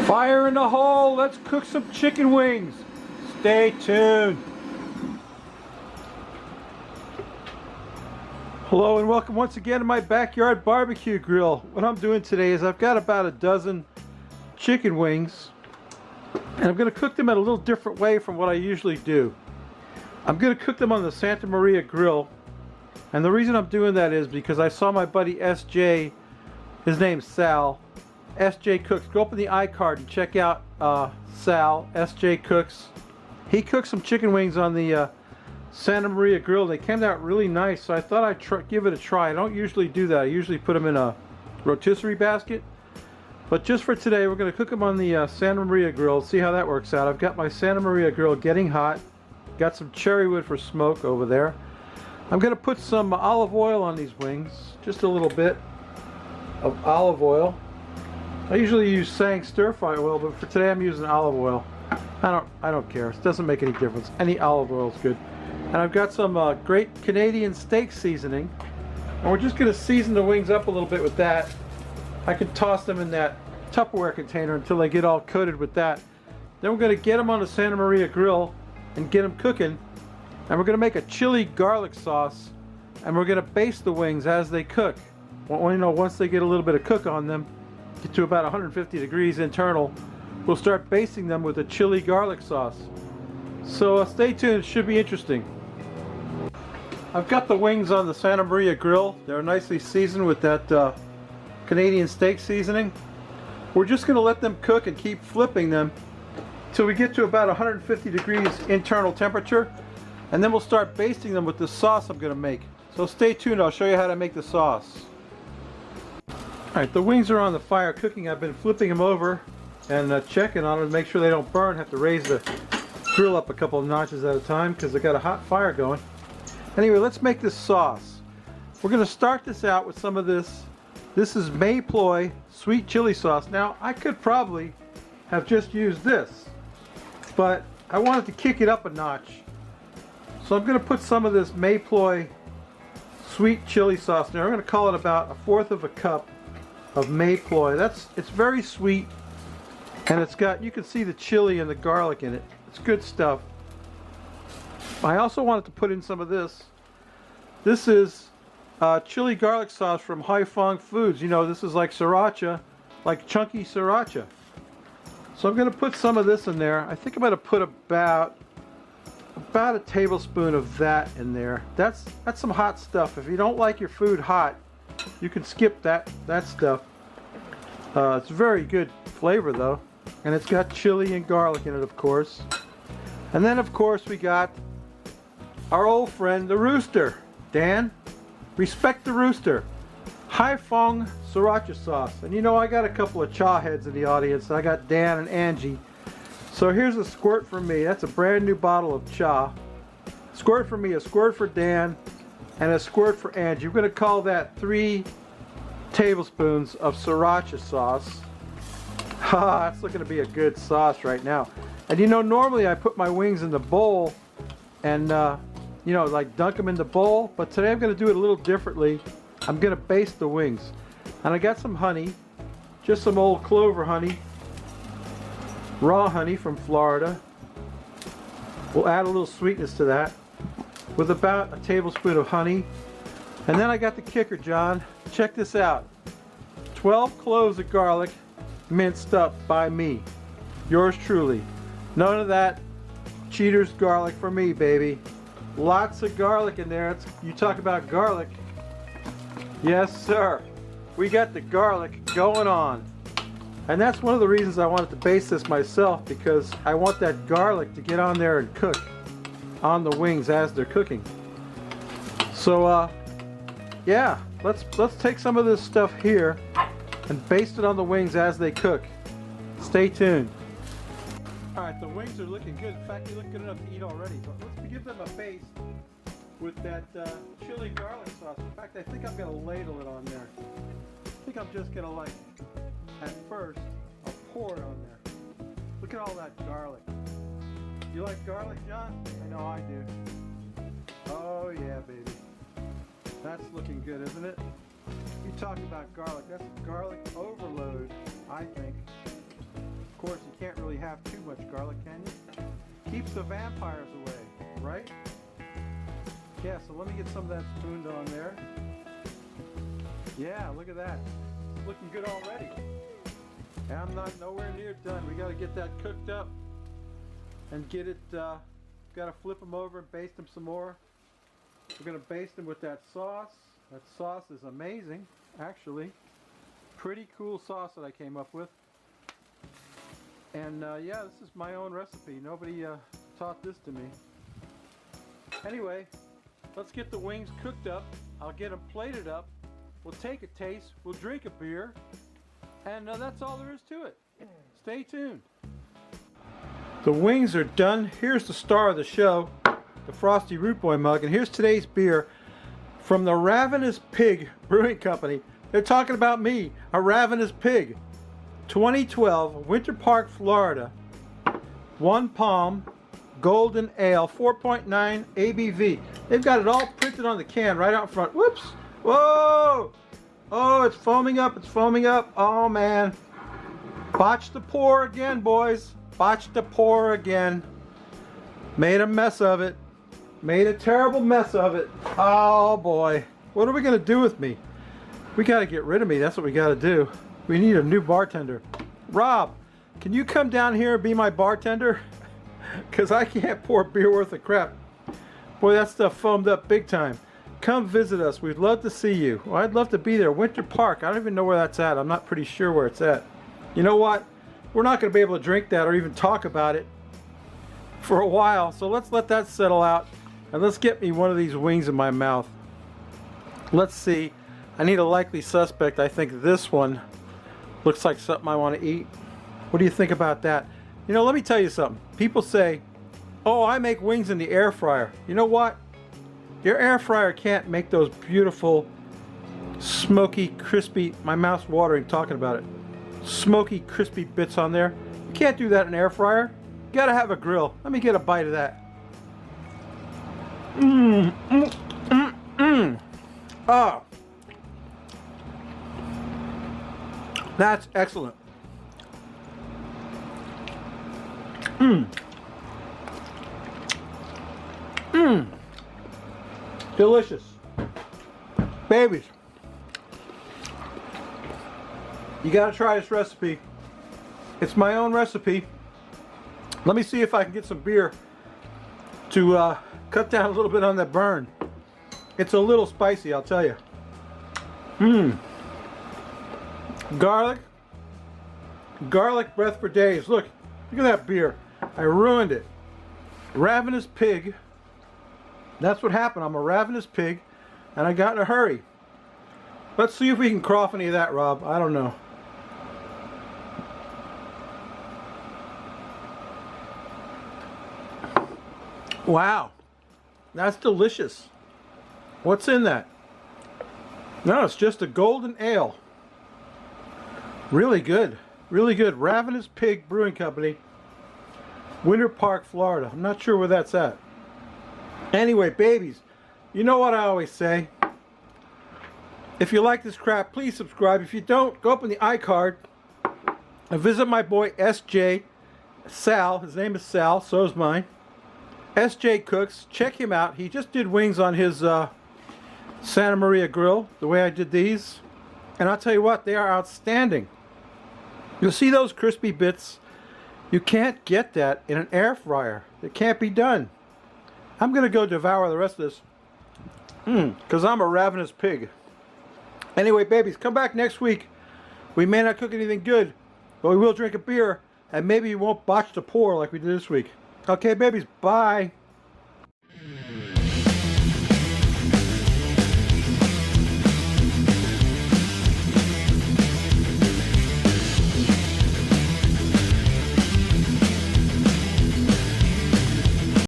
Fire in the hole, let's cook some chicken wings. Stay tuned. Hello and welcome once again to my backyard barbecue grill. What I'm doing today is I've got about a dozen chicken wings and I'm going to cook them in a little different way from what I usually do. I'm going to cook them on the Santa Maria grill, and the reason I'm doing that is because I saw my buddy SJ, his name's Sal, SJ Cooks. Go up in the iCard and check out Sal, SJ Cooks. He cooked some chicken wings on the Santa Maria grill. They came out really nice, so I thought I'd give it a try. I don't usually do that. I usually put them in a rotisserie basket. But just for today, we're going to cook them on the Santa Maria grill. See how that works out. I've got my Santa Maria grill getting hot. Got some cherry wood for smoke over there. I'm going to put some olive oil on these wings. Just a little bit of olive oil. I usually use Sang stir-fry oil, but for today I'm using olive oil. I don't care. It doesn't make any difference. Any olive oil is good. And I've got some great Canadian steak seasoning. And we're just going to season the wings up a little bit with that. I can toss them in that Tupperware container until they get all coated with that. Then we're going to get them on the Santa Maria grill and get them cooking. And we're going to make a chili garlic sauce. And we're going to baste the wings as they cook. Well, you know, once they get a little bit of cook on them, get to about 150 degrees internal, we'll start basting them with a chili garlic sauce. So stay tuned, it should be interesting. I've got the wings on the Santa Maria grill. They're nicely seasoned with that Canadian steak seasoning. We're just going to let them cook and keep flipping them till we get to about 150 degrees internal temperature, and then we'll start basting them with the sauce I'm going to make. So stay tuned, I'll show you how to make the sauce. Alright, the wings are on the fire cooking. I've been flipping them over and checking on them to make sure they don't burn. Have to raise the grill up a couple of notches at a time because they got a hot fire going. Anyway, let's make this sauce. We're going to start this out with some of this. This is May Ploy Sweet Chili sauce. Now, I could probably have just used this, but I wanted to kick it up a notch. So I'm going to put some of this May Ploy Sweet Chili sauce there. I'm going to call it about 1/4 of a cup of May Ploy. It's very sweet, and it's got, you can see the chili and the garlic in it. It's good stuff. I also wanted to put in some of this. This is chili garlic sauce from Huy Fong Foods. You know, this is like Sriracha, like chunky Sriracha. So I'm going to put some of this in there. I think I'm going to put about a tablespoon of that in there. That's some hot stuff. If you don't like your food hot, you can skip that stuff. It's very good flavor though, and it's got chili and garlic in it, of course. And then of course we got our old friend the rooster. Dan, respect the rooster. Huy Fong Sriracha sauce. And you know, I got a couple of chaw heads in the audience. I got Dan and Angie. So here's a squirt for me. That's a brand new bottle of chaw. Squirt for me, a squirt for Dan, and a squirt for Angie. We're going to call that 3 tablespoons of Sriracha sauce. Ha, that's looking to be a good sauce right now. And you know, normally I put my wings in the bowl and you know, like dunk them in the bowl, but today I'm going to do it a little differently. I'm going to baste the wings. And I got some honey, just some old clover honey, raw honey from Florida. We'll add a little sweetness to that with about a tablespoon of honey. And then I got the kicker, John. Check this out. 12 cloves of garlic minced up by me. Yours truly. None of that cheater's garlic for me, baby. Lots of garlic in there. You talk about garlic. Yes, sir. We got the garlic going on. And that's one of the reasons I wanted to baste this myself, because I want that garlic to get on there and cook on the wings as they're cooking. So yeah, let's take some of this stuff here and baste it on the wings as they cook. Stay tuned. Alright, the wings are looking good. In fact, they look good enough to eat already. But let's give them a baste with that chili garlic sauce. In fact, I think I'm going to ladle it on there. I think I'm just going to, like, at first, I'll pour it on there. Look at all that garlic. You like garlic, John? I know I do. Oh yeah, baby. That's looking good, isn't it? You talk about garlic. That's garlic overload, I think. Of can't really have too much garlic, can you? Keeps the vampires away, right? Yeah, so let me get some of that spooned on there. Yeah, look at that. It's looking good already. And I'm not nowhere near done. We got to get that cooked up and get it, got to flip them over and baste them some more. We're going to baste them with that sauce. That sauce is amazing, actually. Pretty cool sauce that I came up with. And yeah, this is my own recipe. Nobody taught this to me. Anyway, let's get the wings cooked up. I'll get them plated up. We'll take a taste. We'll drink a beer. And that's all there is to it. Stay tuned. The wings are done. Here's the star of the show, the Frosty Root Boy mug. And here's today's beer from the Ravenous Pig Brewing Company. They're talking about me, a ravenous pig. 2012, Winter Park, Florida. 1 Palm Golden Ale, 4.9 ABV. They've got it all printed on the can right out front. Whoops! Whoa! Oh, it's foaming up. It's foaming up. Oh, man. Botched the pour again, boys. Botched the pour again. Made a mess of it. Made a terrible mess of it. Oh, boy. What are we going to do with me? We got to get rid of me. That's what we got to do. We need a new bartender. Rob, can you come down here and be my bartender? Because I can't pour beer worth of crap. Boy, that stuff foamed up big time. Come visit us. We'd love to see you. Well, I'd love to be there. Winter Park. I don't even know where that's at. I'm not pretty sure where it's at. You know what? We're not going to be able to drink that or even talk about it for a while. So let's let that settle out. And let's get me one of these wings in my mouth. Let's see. I need a likely suspect. I think this one looks like something I want to eat. What do you think about that? You know, let me tell you something. People say, oh, I make wings in the air fryer. You know what? Your air fryer can't make those beautiful, smoky, crispy, my mouth's watering talking about it, smoky, crispy bits on there. You can't do that in an air fryer. You gotta have a grill. Let me get a bite of that. Oh. That's excellent. Delicious. Babies, you gotta try this recipe. It's my own recipe. Let me see if I can get some beer to cut down a little bit on that burn. It's a little spicy, I'll tell you. Garlic breath for days. Look at that beer. I ruined it. Ravenous pig. That's what happened. I'm a ravenous pig, and I got in a hurry. Let's see if we can quaff any of that, Rob. I don't know. Wow, that's delicious. What's in that? No, it's just a golden ale. Really good. Really good. Ravenous Pig Brewing Company, Winter Park, Florida. I'm not sure where that's at. Anyway, babies, you know what I always say. If you like this crap, please subscribe. If you don't, go up in the iCard and visit my boy SJ Sal. His name is Sal, so is mine. SJ Cooks. Check him out. He just did wings on his Santa Maria grill, the way I did these. And I'll tell you what, they are outstanding. You'll see those crispy bits. You can't get that in an air fryer. It can't be done. I'm going to go devour the rest of this. Because I'm a ravenous pig. Anyway, babies, come back next week. We may not cook anything good, but we will drink a beer. And maybe we won't botch the pour like we did this week. Okay, babies, bye.